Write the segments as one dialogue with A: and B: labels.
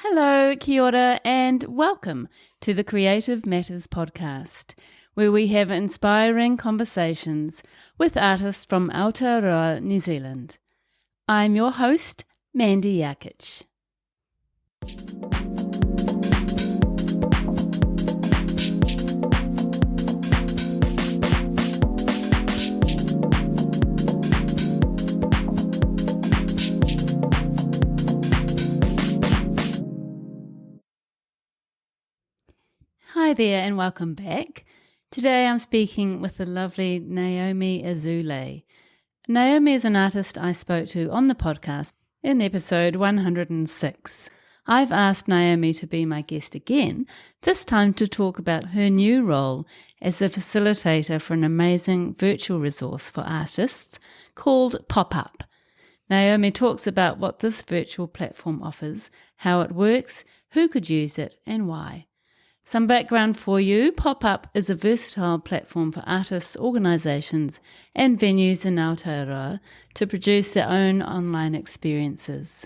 A: Hello, kia ora, and welcome to the Creative Matters podcast, where we have inspiring conversations with artists from Aotearoa, New Zealand. I'm your host, Mandy Jakic. Hi there and welcome back. Today I'm speaking with the lovely Naomi Azoulay. Naomi is an artist I spoke to on the podcast in episode 106. I've asked Naomi to be my guest again, this time to talk about her new role as a facilitator for an amazing virtual resource for artists called POPUP. Naomi talks about what this virtual platform offers, how it works, who could use it and why. Some background for you. POPUP is a versatile platform for artists, organisations and venues in Aotearoa to produce their own online experiences.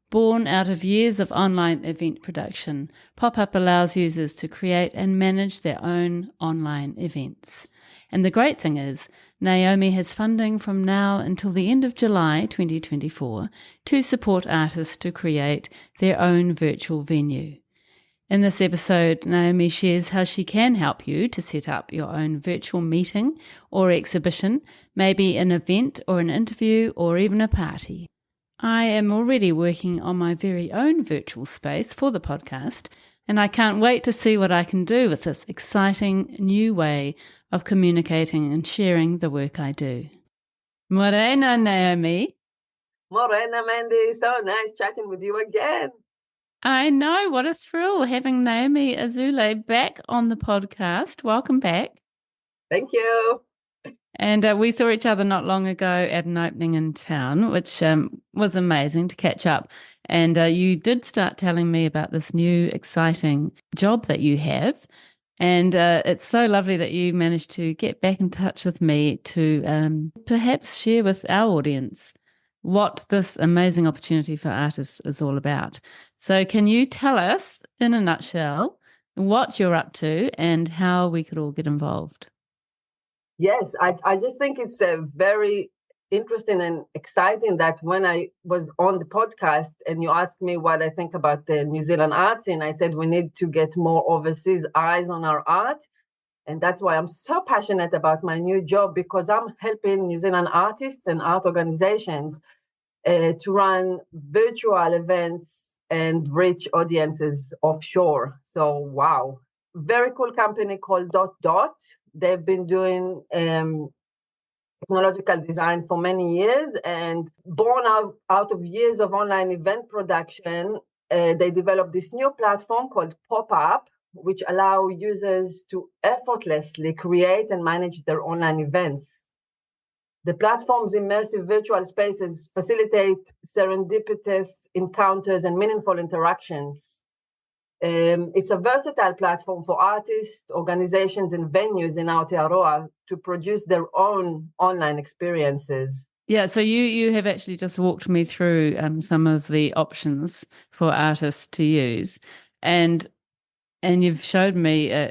A: Born out of years of online event production, POPUP allows users to create and manage their own online events. And the great thing is, Naomi has funding from now until the end of July 2024 to support artists to create their own virtual venue. In this episode, Naomi shares how she can help you to set up your own virtual meeting or exhibition, maybe an event or an interview or even a party. I am already working on my very own virtual space for the podcast, and I can't wait to see what I can do with this exciting new way of communicating and sharing the work I do. Morena, Naomi.
B: Morena, Mandy. So nice chatting with you again.
A: I know, what a thrill having Naomi Azoulay back on the podcast. Welcome back.
B: Thank you.
A: And we saw each other not long ago at an opening in town, which was amazing to catch up. And you did start telling me about this new exciting job that you have. And it's so lovely that you managed to get back in touch with me to perhaps share with our audience what this amazing opportunity for artists is all about. So can you tell us, in a nutshell, what you're up to and how we could all get involved?
B: Yes, I just think it's very interesting and exciting that when I was on the podcast and you asked me what I think about the New Zealand art scene, I said we need to get more overseas eyes on our art. And that's why I'm so passionate about my new job, because I'm helping New Zealand artists and art organizations to run virtual events and reach audiences offshore. So, wow. Very cool company called Dot Dot. They've been doing technological design for many years, and born out of years of online event production, they developed this new platform called POPUP, which allow users to effortlessly create and manage their online events. The platform's immersive virtual spaces facilitate serendipitous encounters and meaningful interactions. It's a versatile platform for artists, organizations, and venues in Aotearoa to produce their own online experiences.
A: Yeah, so you have actually just walked me through some of the options for artists to use, and you've showed me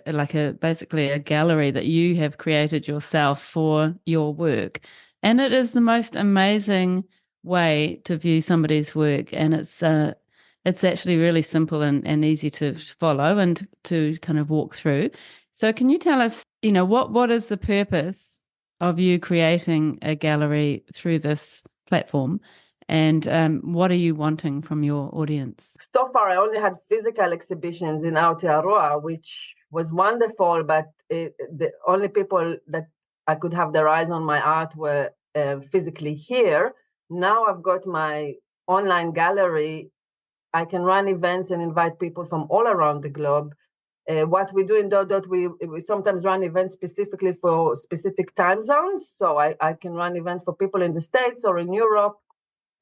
A: basically a gallery that you have created yourself for your work, and it is the most amazing way to view somebody's work, and it's actually really simple and easy to follow and to kind of walk through. So can you tell us, what is the purpose of you creating a gallery through this platform, and what are you wanting from your audience?
B: So far, I only had physical exhibitions in Aotearoa, which was wonderful, but the only people that I could have their eyes on my art were physically here. Now I've got my online gallery. I can run events and invite people from all around the globe. What we do in Dot Dot, we sometimes run events specifically for specific time zones. So I can run events for people in the States or in Europe,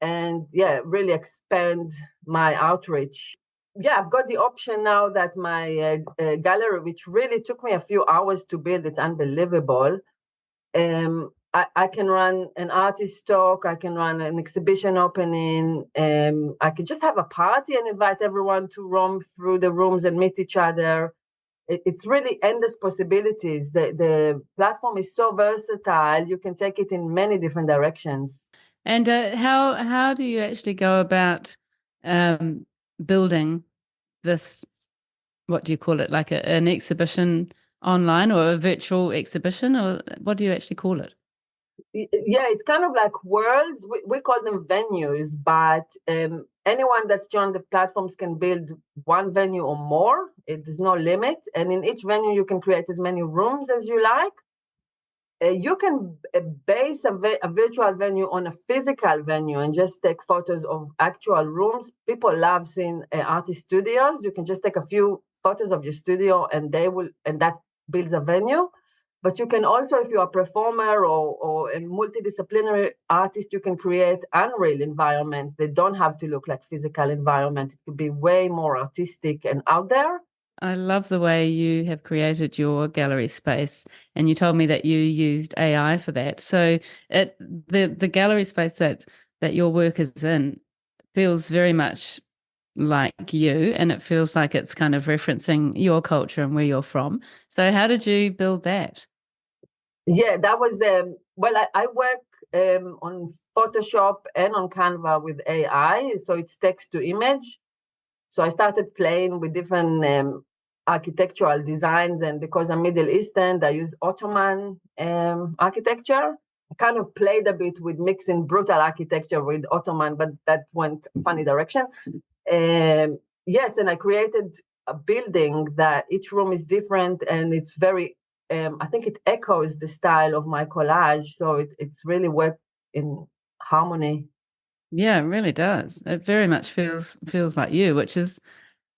B: and really expand my outreach. I've got the option now that my gallery, which really took me a few hours to build, it's unbelievable. I can run an artist talk, I can run an exhibition opening, I can just have a party and invite everyone to roam through the rooms and meet each other. It's really endless possibilities. The platform is so versatile, you can take it in many different directions.
A: And how do you actually go about building this? What do you call it? Like an exhibition online or a virtual exhibition, or what do you actually call it?
B: Yeah, it's kind of like worlds. We call them venues, but anyone that's joined the platforms can build one venue or more. There's no limit. And in each venue, you can create as many rooms as you like. You can base a virtual venue on a physical venue and just take photos of actual rooms. People love seeing artist studios. You can just take a few photos of your studio and that builds a venue. But you can also, if you're a performer or a multidisciplinary artist, you can create unreal environments. They don't have to look like physical environment. It could be way more artistic and out there.
A: I love the way you have created your gallery space, and you told me that you used AI for that. So the gallery space that your work is in feels very much like you, and it feels like it's kind of referencing your culture and where you're from. So how did you build that?
B: Yeah, that was I work on Photoshop and on Canva with AI, so it's text to image. So I started playing with different architectural designs, and because I'm Middle Eastern, I use Ottoman architecture. I kind of played a bit with mixing brutal architecture with Ottoman, but that went funny direction. Yes, and I created a building that each room is different, and it's very I think it echoes the style of my collage, so it's really worked in harmony.
A: Yeah, it really does. It very much feels like you, which is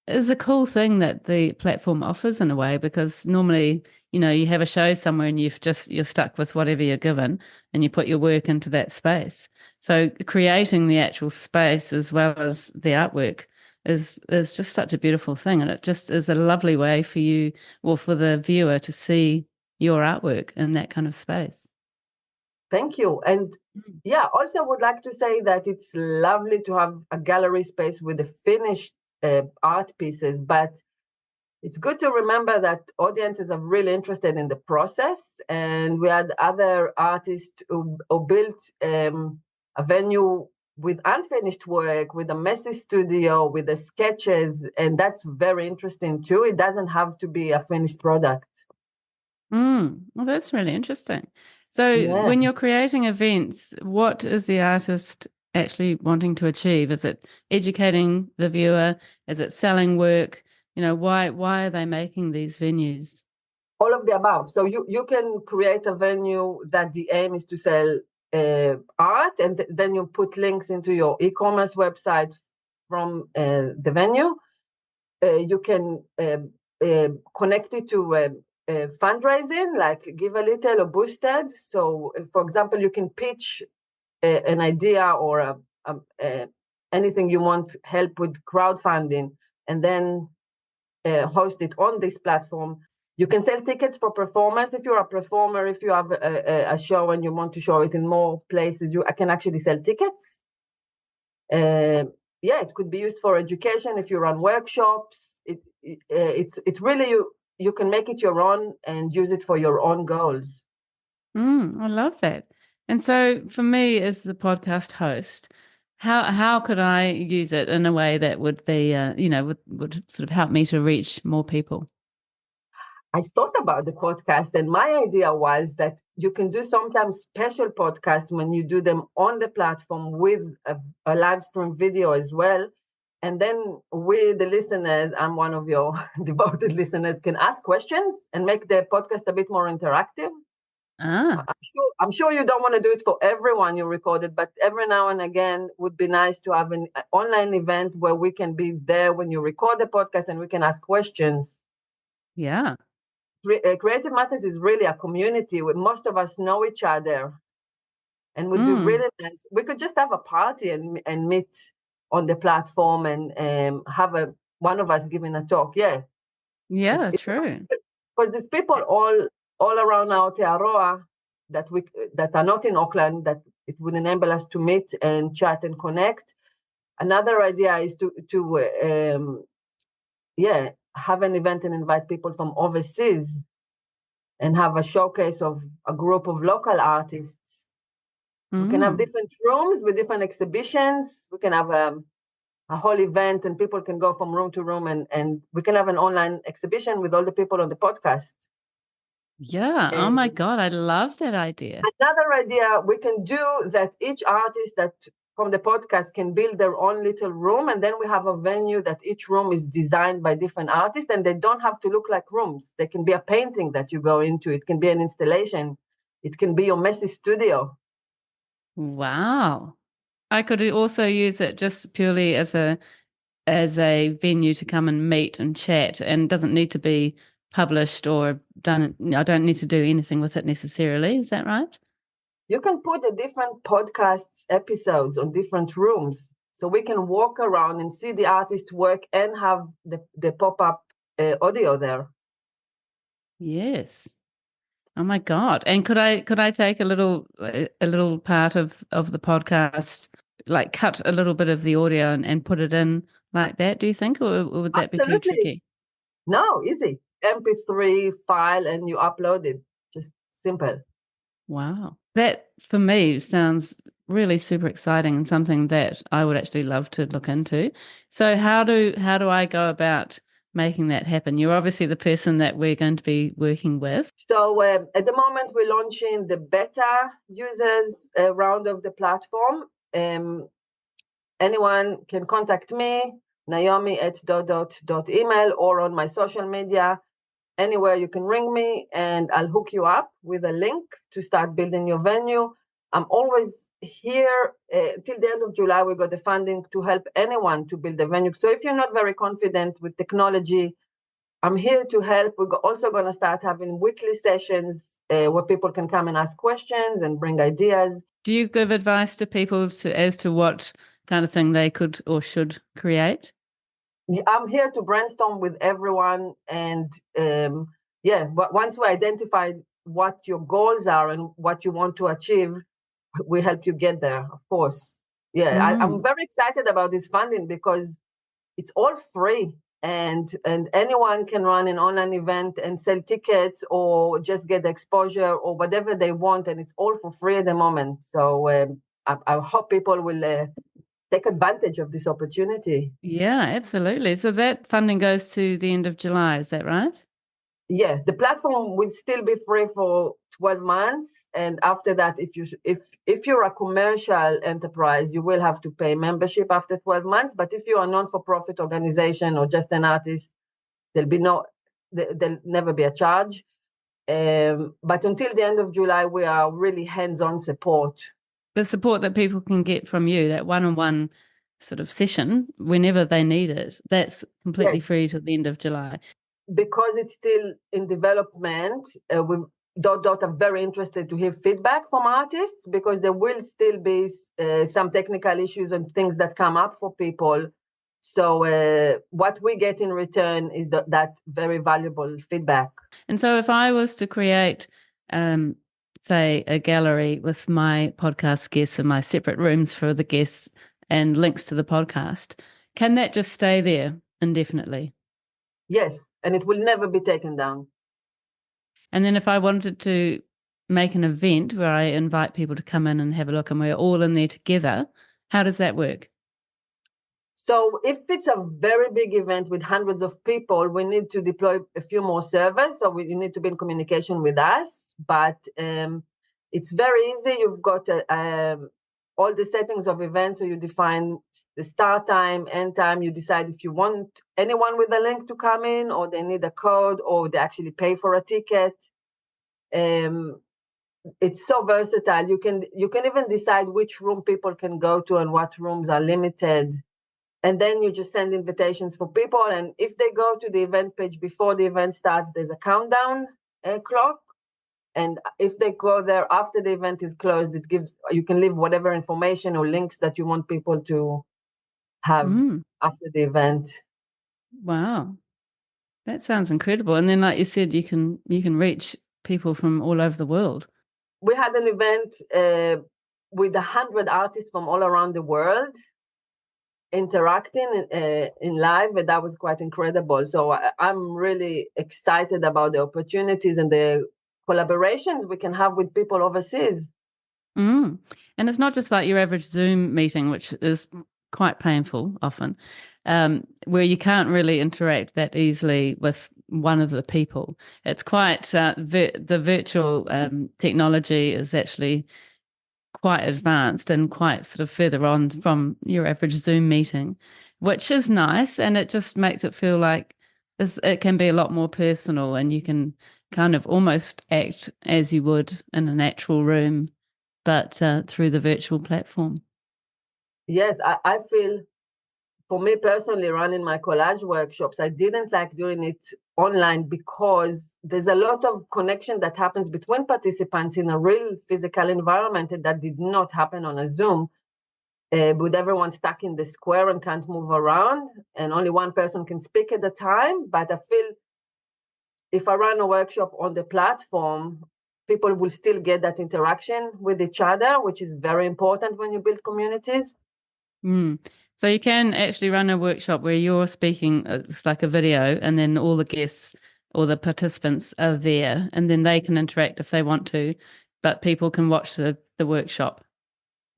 A: a cool thing that the platform offers in a way, because normally, you have a show somewhere and you're stuck with whatever you're given and you put your work into that space. So creating the actual space as well as the artwork is just such a beautiful thing. And it just is a lovely way for you or for the viewer to see your artwork in that kind of space.
B: Thank you. And yeah, also would like to say that it's lovely to have a gallery space with the finished art pieces, but it's good to remember that audiences are really interested in the process. And we had other artists who built a venue with unfinished work, with a messy studio, with the sketches. And that's very interesting too. It doesn't have to be a finished product.
A: Well, that's really interesting. So
B: Yeah.
A: when you're creating events, what is the artist actually wanting to achieve? Is it educating the viewer? Is it selling work? Why are they making these venues?
B: All of the above. So you can create a venue that the aim is to sell art, and then you put links into your e-commerce website from the venue. You can connect it to fundraising, like give a little or boosted. So, for example, you can pitch an idea or anything you want help with crowdfunding, and then host it on this platform. You can sell tickets for performers. If you're a performer, if you have a show and you want to show it in more places, I can actually sell tickets. Yeah, it could be used for education if you run workshops. It's really you can make it your own and use it for your own goals.
A: I love that. And so for me as the podcast host, how could I use it in a way that would be, would sort of help me to reach more people?
B: I thought about the podcast, and my idea was that you can do sometimes special podcasts when you do them on the platform with a live stream video as well. And then we, the listeners, I'm one of your devoted listeners, can ask questions and make the podcast a bit more interactive.
A: Ah,
B: I'm sure you don't want to do it for everyone you recorded, but every now and again would be nice to have an online event where we can be there when you record the podcast and we can ask questions.
A: yeah.
B: Creative Matters is really a community where most of us know each other, and would be
A: Mm,
B: really nice. We could just have a party and meet on the platform and have one of us giving a talk. Yeah,
A: yeah, true.
B: because there's people all around Aotearoa, that are not in Auckland, that it would enable us to meet and chat and connect. Another idea is to have an event and invite people from overseas and have a showcase of a group of local artists. We can have different rooms with different exhibitions. We can have a whole event and people can go from room to room, and we can have an online exhibition with all the people on the podcast.
A: Yeah. Oh my God. I love that idea.
B: Another idea we can do that each artist that from the podcast can build their own little room, and then we have a venue that each room is designed by different artists, and they don't have to look like rooms. They can be a painting that you go into. It can be an installation. It can be your messy studio.
A: Wow. I could also use it just purely as a venue to come and meet and chat, and doesn't need to be published or done. I don't need to do anything with it necessarily. Is that right?
B: You can put the different podcasts episodes on different rooms, so we can walk around and see the artist work and have the pop-up audio there.
A: Yes. Oh my God. And could I take a little part of the podcast, like cut a little bit of the audio and put it in like that, do you think? Or would that be too tricky?
B: No, easy. MP3 file and you upload it. Just simple.
A: Wow. That for me sounds really super exciting and something that I would actually love to look into. So how do I go about making that happen? You're obviously the person that we're going to be working with.
B: So at the moment, we're launching the beta users round of the platform. Anyone can contact me, Naomi@email, or on my social media. Anywhere you can ring me and I'll hook you up with a link to start building your venue. I'm always here till the end of July. We got the funding to help anyone to build a venue. So if you're not very confident with technology, I'm here to help. We're also going to start having weekly sessions where people can come and ask questions and bring ideas.
A: Do you give advice to people as to what kind of thing they could or should create?
B: I'm here to brainstorm with everyone. And once we identify what your goals are and what you want to achieve, we help you get there, of course. Yeah, I'm very excited about this funding because it's all free. And anyone can run an online event and sell tickets or just get exposure or whatever they want. And it's all for free at the moment. So I hope people will take advantage of this opportunity.
A: Yeah, absolutely. So that funding goes to the end of July, is that right?
B: Yeah, the platform will still be free for 12 months. And after that, if you're a commercial enterprise, you will have to pay membership after 12 months. But if you're a non-for-profit organization or just an artist, there'll never be a charge. But until the end of July, we are really hands-on support.
A: The support that people can get from you, that one-on-one sort of session, whenever they need it, that's completely free till the end of July.
B: Because it's still in development, we are very interested to hear feedback from artists, because there will still be some technical issues and things that come up for people. So what we get in return is that very valuable feedback.
A: And so if I was to create, say, a gallery with my podcast guests and my separate rooms for the guests and links to the podcast, can that just stay there indefinitely?
B: Yes, and it will never be taken down.
A: And then if I wanted to make an event where I invite people to come in and have a look and we're all in there together, how does that work?
B: So if it's a very big event with hundreds of people, we need to deploy a few more servers. So you need to be in communication with us. But it's very easy. You've got all the settings of events. So you define the start time, end time. You decide if you want anyone with a link to come in, or they need a code, or they actually pay for a ticket. It's so versatile. You can even decide which room people can go to and what rooms are limited. And then you just send invitations for people. And if they go to the event page before the event starts, there's a countdown clock. And if they go there after the event is closed, you can leave whatever information or links that you want people to have after the event.
A: Wow. That sounds incredible. And then, like you said, you can reach people from all over the world.
B: we had an event with 100 artists from all around the world interacting in live, and that was quite incredible. So I'm really excited about the opportunities and the collaborations we can have with people overseas.
A: And it's not just like your average Zoom meeting, which is quite painful often, where you can't really interact that easily with one of the people. It's quite the virtual technology is actually quite advanced and quite sort of further on from your average Zoom meeting, which is nice, and it just makes it feel like it can be a lot more personal, and you can kind of almost act as you would in a natural room, but through the virtual platform.
B: Yes, I feel, for me personally, running my collage workshops, I didn't like doing it online because there's a lot of connection that happens between participants in a real physical environment, and that did not happen on a Zoom, with everyone stuck in the square and can't move around, and only one person can speak at a time. But I feel if I run a workshop on the platform, people will still get that interaction with each other, which is very important when you build communities.
A: So you can actually run a workshop where you're speaking, it's like a video, and then all the guests or the participants are there, and then they can interact if they want to, but people can watch the workshop.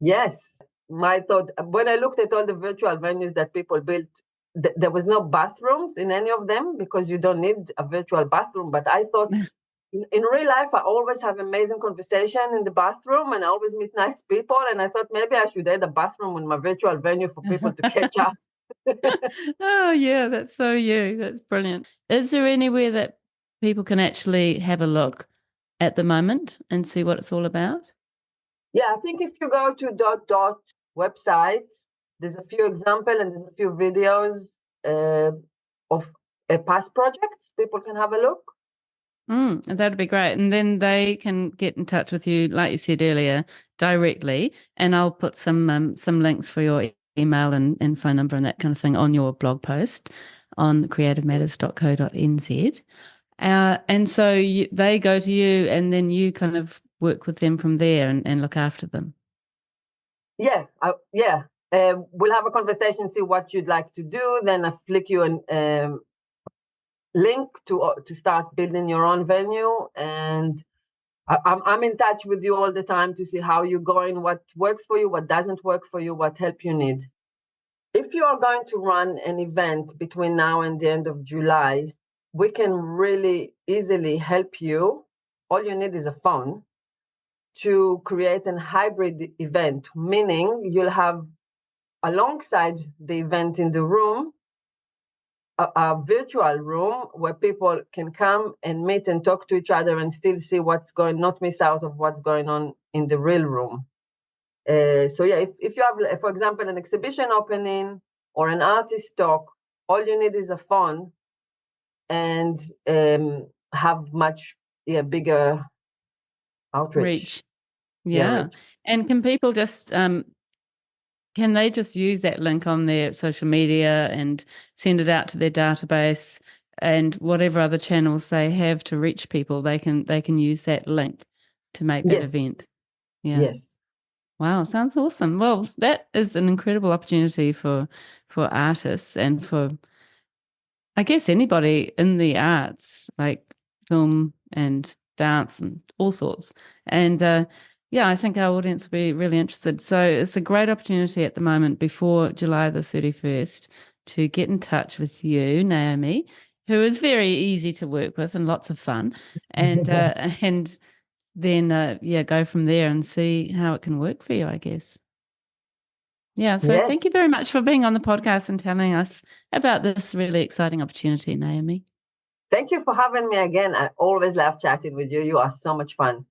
B: Yes. My thought, when I looked at all the virtual venues that people built, there was no bathrooms in any of them because you don't need a virtual bathroom. But I thought in real life, I always have amazing conversation in the bathroom, and I always meet nice people. And I thought maybe I should add a bathroom in my virtual venue for people to catch up.
A: Oh, yeah, that's so you. That's brilliant. Is there anywhere that people can actually have a look at the moment and see what it's all about?
B: Yeah, I think if you go to dot website, there's a few examples and there's a few videos of past projects. People can have a look.
A: That'd be great. And then they can get in touch with you, like you said earlier, directly. And I'll put some links for your email and phone number and that kind of thing on your blog post on creativematters.co.nz. And so they go to you, and then you kind of work with them from there and look after them.
B: Yeah, we'll have a conversation, see what you'd like to do. Then I flick you an link to start building your own venue, and I'm in touch with you all the time to see how you're going, what works for you, what doesn't work for you, what help you need. If you are going to run an event between now and the end of July, we can really easily help you. All you need is a phone to create a hybrid event, meaning you'll have alongside the event in the room, a virtual room where people can come and meet and talk to each other and still see not miss out of what's going on in the real room. So yeah, if you have, for example, an exhibition opening or an artist talk, all you need is a phone and have much bigger outreach.
A: Reach. Yeah.
B: Reach.
A: And can people just can they just use that link on their social media and send it out to their database, and whatever other channels they have to reach people, they can use that link to make that event? Yeah.
B: Yes.
A: Wow, sounds awesome. Well, that is an incredible opportunity for artists and for, I guess, anybody in the arts, like film and dance and all sorts. And yeah, I think our audience will be really interested. So it's a great opportunity at the moment before July the 31st to get in touch with you, Naomi, who is very easy to work with and lots of fun. And and then go from there and see how it can work for you, I guess. Yeah, so thank you very much for being on the podcast and telling us about this really exciting opportunity, Naomi.
B: Thank you for having me again. I always love chatting with you. You are so much fun.